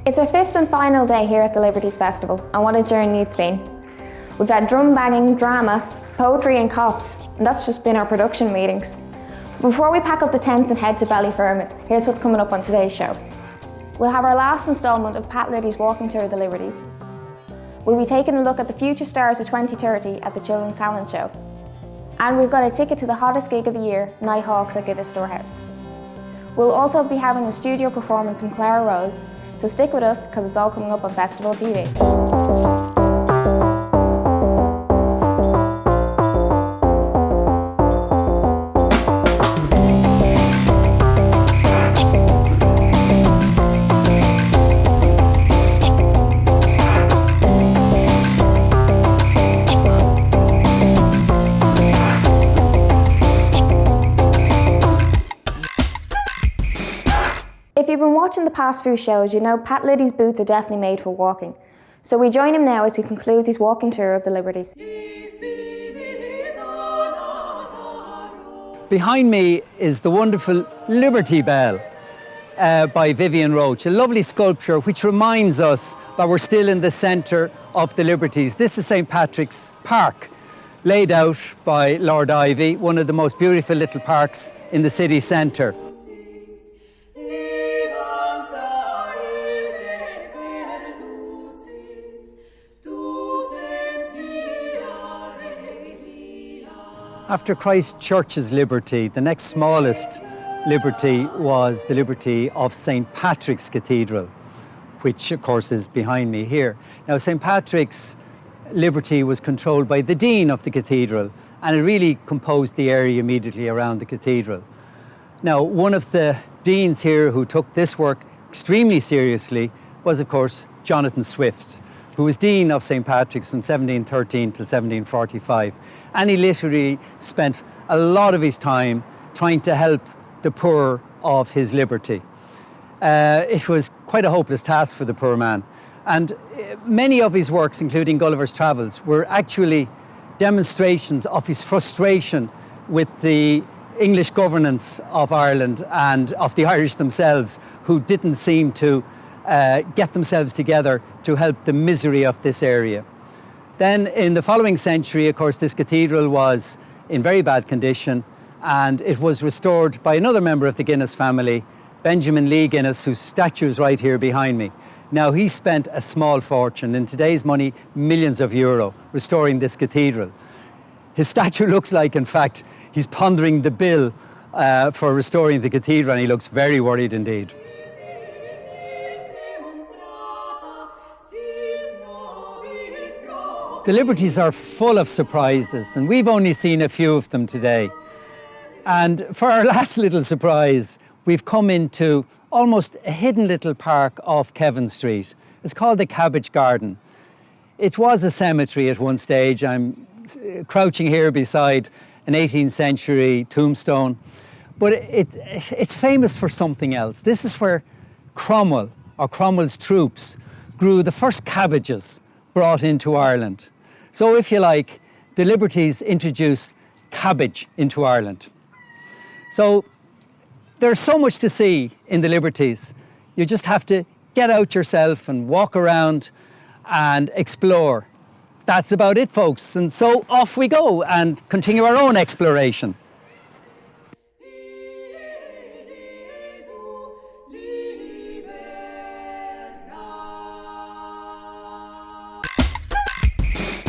It's our fifth and final day here at the Liberties Festival, and what a journey it's been. We've had drum banging, drama, poetry and cops, and that's just been our production meetings. Before we pack up the tents and head to Ballyfermot, here's what's coming up on today's show. We'll have our last instalment of Pat Liddy's walking tour of the Liberties. We'll be taking a look at the future stars of 2030 at the Children's Talent Show. And we've got a ticket to the hottest gig of the year, Nighthawks at Guinness Storehouse. We'll also be having a studio performance from Clara Rose, so stick with us because it's all coming up on Festival TV. If you've been watching the past few shows, you know Pat Liddy's boots are definitely made for walking. So we join him now as he concludes his walking tour of the Liberties. Behind me is the wonderful Liberty Bell by Vivian Roche, a lovely sculpture which reminds us that we're still in the centre of the Liberties. This is St. Patrick's Park, laid out by Lord Ivy, one of the most beautiful little parks in the city centre. After Christ Church's liberty, the next smallest liberty was the liberty of St. Patrick's Cathedral, which of course is behind me here. Now, St. Patrick's liberty was controlled by the Dean of the Cathedral, and it really composed the area immediately around the Cathedral. Now, one of the deans here who took this work extremely seriously was, of course, Jonathan Swift, who was Dean of St. Patrick's from 1713 to 1745. And he literally spent a lot of his time trying to help the poor of his liberty. It was quite a hopeless task for the poor man. And many of his works, including Gulliver's Travels, were actually demonstrations of his frustration with the English governance of Ireland and of the Irish themselves, who didn't seem to get themselves together to help the misery of this area. Then in the following century, of course, this cathedral was in very bad condition, and it was restored by another member of the Guinness family, Benjamin Lee Guinness, whose statue is right here behind me. Now, he spent a small fortune, in today's money, millions of euro, restoring this cathedral. His statue looks like, in fact, he's pondering the bill for restoring the cathedral, and he looks very worried indeed. The Liberties are full of surprises, and we've only seen a few of them today. And for our last little surprise, we've come into almost a hidden little park off Kevin Street. It's called the Cabbage Garden. It was a cemetery at one stage. I'm crouching here beside an 18th century tombstone, but it's famous for something else. This is where Cromwell, or Cromwell's troops, grew the first cabbages brought into Ireland. So if you like, the Liberties introduced cabbage into Ireland. So there's so much to see in the Liberties. You just have to get out yourself and walk around and explore. That's about it, folks. And so off we go and continue our own exploration.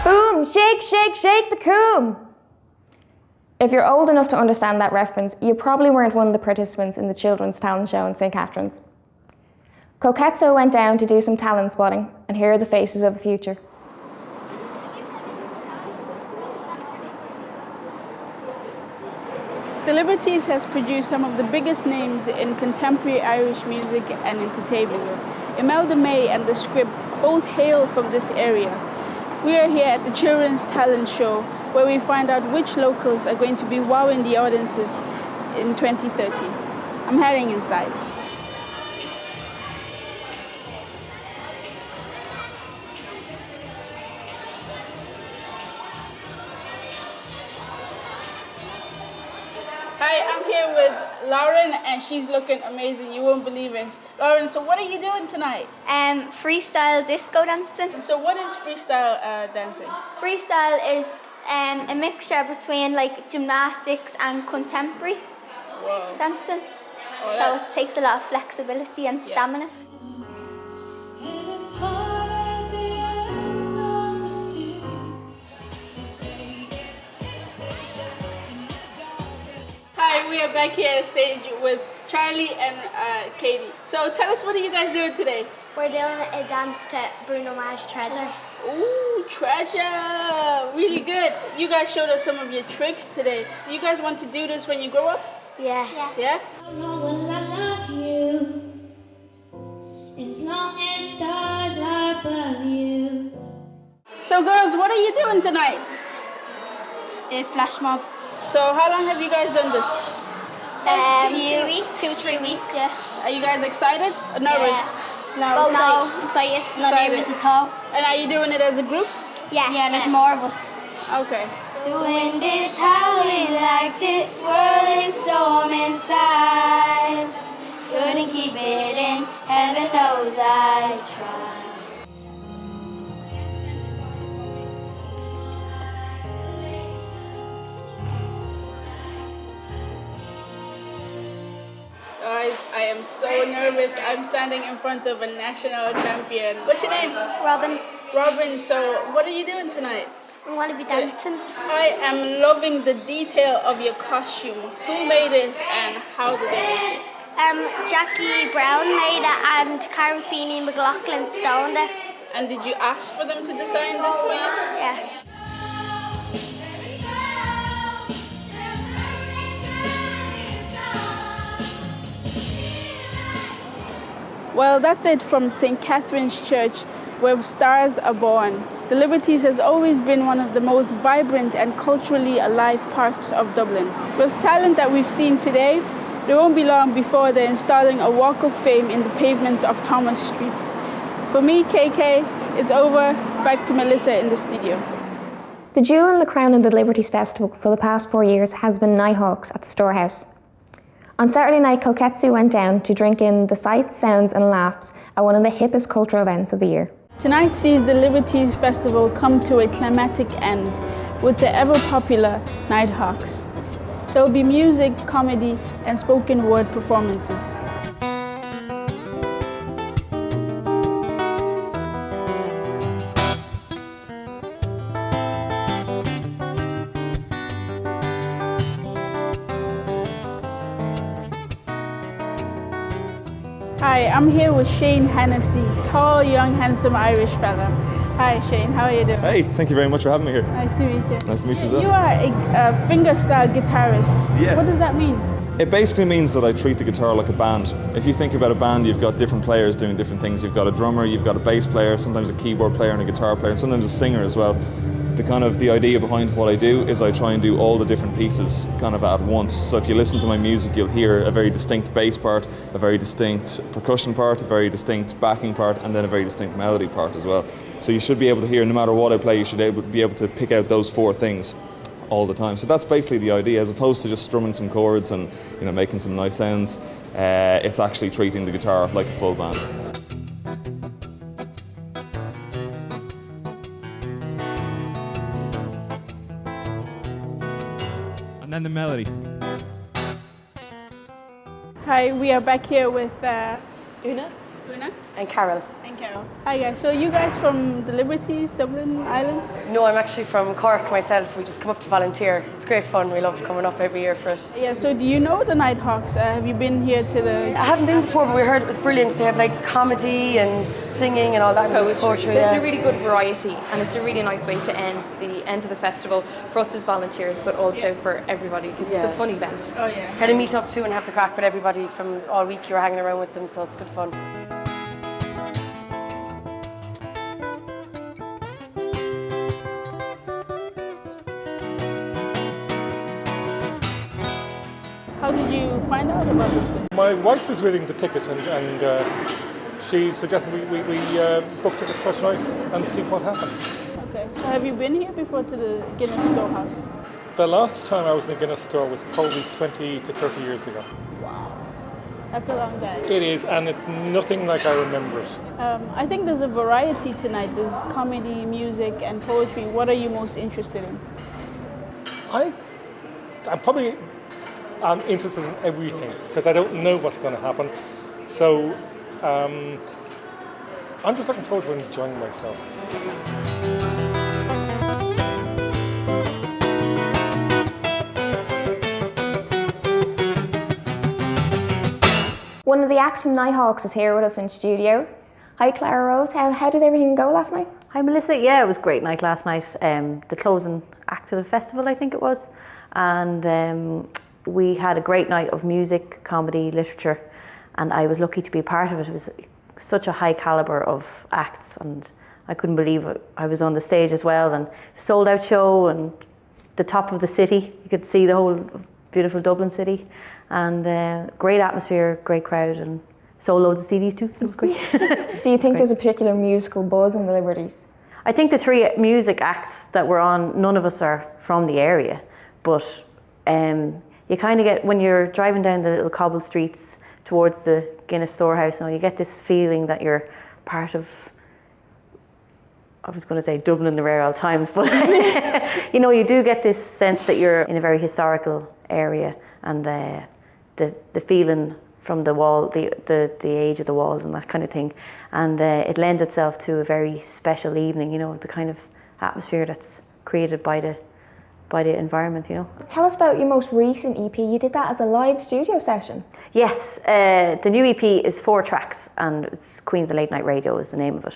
Boom! Shake, shake, shake the coom! If you're old enough to understand that reference, you probably weren't one of the participants in the Children's Talent Show in St. Catherine's. Coquetzo went down to do some talent spotting, and here are the faces of the future. The Liberties has produced some of the biggest names in contemporary Irish music and entertainment. Imelda May and The Script both hail from this area. We are here at the Children's Talent Show, where we find out which locals are going to be wowing the audiences in 2030. I'm heading inside. Hi, I'm here with Lauren, and she's looking amazing. You won't believe it. Lauren, so what are you doing tonight? Freestyle disco dancing. So what is freestyle dancing? Freestyle is a mixture between like gymnastics and contemporary dancing. So it takes a lot of flexibility and stamina. Hi, we are back here on stage with Charlie and Katie. So tell us, what are you guys doing today? We're doing a dance to Bruno Mars' Treasure. Ooh, Treasure! Really good. You guys showed us some of your tricks today. Do you guys want to do this when you grow up? Yeah. Yeah? How long will I love you? As long as stars are above you. So girls, what are you doing tonight? A flash mob. So how long have you guys done this? 2 weeks. 2-3 weeks. Yeah. Are you guys excited or nervous? No, excited. Not Excited. nervous at all. And are you doing it as a group? Yeah, there's more of us. Okay. Doing this, howling like this swirling storm inside. Couldn't keep it in, heaven knows I tried. Guys, I am so nervous. I'm standing in front of a national champion. What's your name? Robin, Robin. So what are you doing tonight? we want to be dancing. I am loving the detail of your costume. Who made it and how did they make it? Jackie Brown made it and Karen Feeney and McLaughlin stoned it. And did you ask for them to design this for you? Yeah. Well, that's it from St. Catherine's Church, where stars are born. The Liberties has always been one of the most vibrant and culturally alive parts of Dublin. With talent that we've seen today, it won't be long before they're installing a walk of fame in the pavements of Thomas Street. For me, KK, it's over. Back to Melissa in the studio. The jewel in the crown of the Liberties Festival for the past 4 years has been Nighthawks at the Storehouse. On Saturday night, Koketsu went down to drink in the sights, sounds and laughs at one of the hippest cultural events of the year. Tonight sees the Liberties Festival come to a climatic end with the ever-popular Nighthawks. There will be music, comedy and spoken word performances. Hi, I'm here with Shane Hennessy, tall, young, handsome Irish fella. Hi Shane, how are you doing? Hey, thank you very much for having me here. Nice to meet you. Nice to meet you as well. You are a fingerstyle guitarist. Yeah. What does that mean? It basically means that I treat the guitar like a band. If you think about a band, you've got different players doing different things. You've got a drummer, you've got a bass player, sometimes a keyboard player and a guitar player, and sometimes a singer as well. The idea behind what I do is I try and do all the different pieces kind of at once. So if you listen to my music, you'll hear a very distinct bass part, a very distinct percussion part, a very distinct backing part, and then a very distinct melody part as well. So you should be able to hear, no matter what I play, you should be able to pick out those four things all the time. So that's basically the idea, as opposed to just strumming some chords and making some nice sounds. It's actually treating the guitar like a full band. And then the melody. Hi, we are back here with Una Una and Carol. and Carol. Hi guys, so you guys from the Liberties, Dublin, Ireland? No, I'm actually from Cork myself. We just come up to volunteer. It's great fun. We love coming up every year for it. Yeah, so do you know the Nighthawks? Have you been here to the... I haven't been before, but we heard it was brilliant. They have like comedy and singing and all that. Poetry. So it's a really good variety, and it's a really nice way to end of the festival for us as volunteers, but also for everybody, because it's a fun event. Oh yeah. Kind of meet up too and have the crack with everybody from all week. You're hanging around with them, so it's good fun. How did you find out about this place? My wife was reading the ticket and she suggested we book tickets for tonight and see what happens. Okay, so have you been here before to the Guinness Storehouse? The last time I was in the Guinness store was probably 20 to 30 years ago. Wow. That's a long time. It is, and it's nothing like I remember it. I think there's a variety tonight. There's comedy, music, and poetry. What are you most interested in? I'm probably interested in everything because I don't know what's going to happen. So I'm just looking forward to enjoying myself. One of the acts from Nighthawks is here with us in studio. Hi Clara Rose, how did everything go last night? Hi Melissa, yeah, it was a great night last night. The closing act of the festival, I think it was. And we had a great night of music, comedy, literature, and I was lucky to be a part of it. It was such a high calibre of acts, and I couldn't believe it. I was on the stage as well, and sold out show, and the top of the city. You could see the whole beautiful Dublin city, and great atmosphere, great crowd, and sold loads of CDs too, so it was great. Do you think there's a particular musical buzz in the Liberties? I think the three music acts that were on, none of us are from the area, but you kind of get, when you're driving down the little cobbled streets towards the Guinness storehouse, you get this feeling that you're part of, I was going to say Dublin in the rare old times, but you do get this sense that you're in a very historical area, and the feeling from the wall, the age of the walls and that kind of thing, and it lends itself to a very special evening, the kind of atmosphere that's created by the environment, Tell us about your most recent EP. You did that as a live studio session. Yes, the new EP is 4 tracks, and it's Queen of the Late Night Radio is the name of it.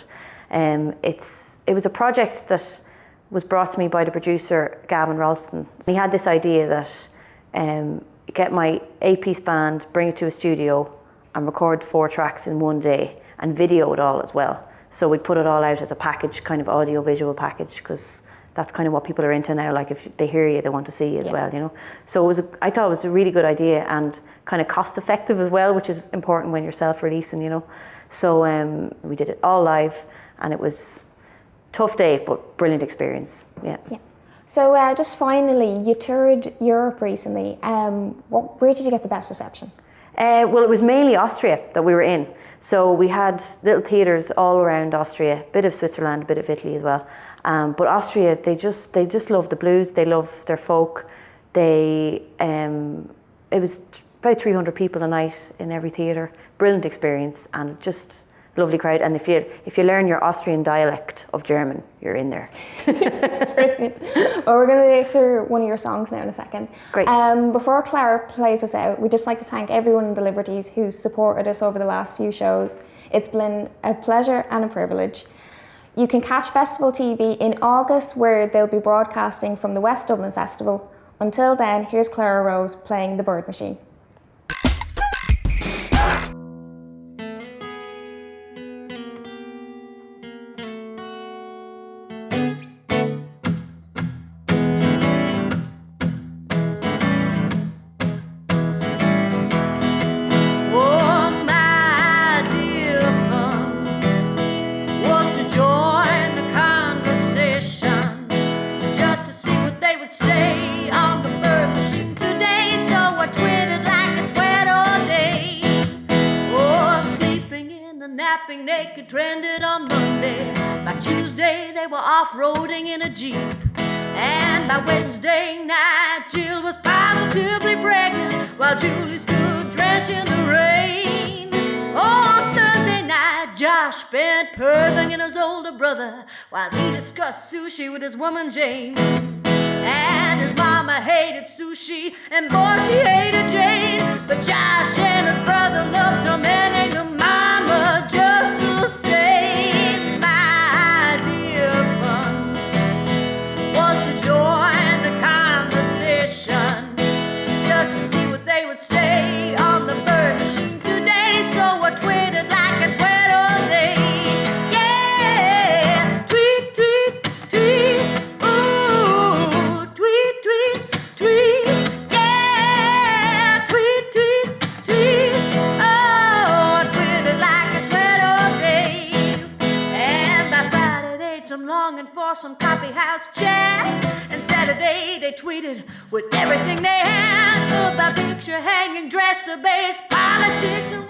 It was a project that was brought to me by the producer Gavin Ralston. He had this idea that get my 8-piece band, bring it to a studio and record 4 tracks in one day and video it all as well. So we'd put it all out as a package, kind of audio-visual package, because that's kind of what people are into now. Like if they hear you, they want to see you as well, So I thought it was a really good idea and kind of cost effective as well, which is important when you're self-releasing, So we did it all live, and it was a tough day, but brilliant experience, yeah. So just finally, you toured Europe recently. Where did you get the best reception? Well, it was mainly Austria that we were in. So we had little theatres all around Austria, a bit of Switzerland, a bit of Italy as well. But Austria, they just love the blues. They love their folk. It was about 300 people a night in every theatre. Brilliant experience, and just lovely crowd. And if you learn your Austrian dialect of German, you're in there. Brilliant. Well, we're going to hear one of your songs now in a second. Great. Before Clara plays us out, we'd just like to thank everyone in the Liberties who's supported us over the last few shows. It's been a pleasure and a privilege. You can catch Festival TV in August, where they'll be broadcasting from the West Dublin Festival. Until then, here's Clara Rose playing The Bird Machine. Naked trended on Monday. By Tuesday they were off-roading in a Jeep, and by Wednesday night Jill was positively pregnant while Julie stood drenched in the rain. Oh, on Thursday night Josh spent perving his older brother while he discussed sushi with his woman Jane. And his mama hated sushi, and boy, she hated Jane. But Josh and his brother loved her man and the mama just the same. My idea of fun was to join the conversation, just to see what they would say on the bird machine today. So I tweeted like a tweet all day. Yeah, tweet, tweet, tweet. Ooh, tweet, tweet, tweet. Yeah, tweet, tweet, tweet. Oh. looking for some coffee house chats. And Saturday they tweeted with everything they had about picture hanging, dress debates, politics, and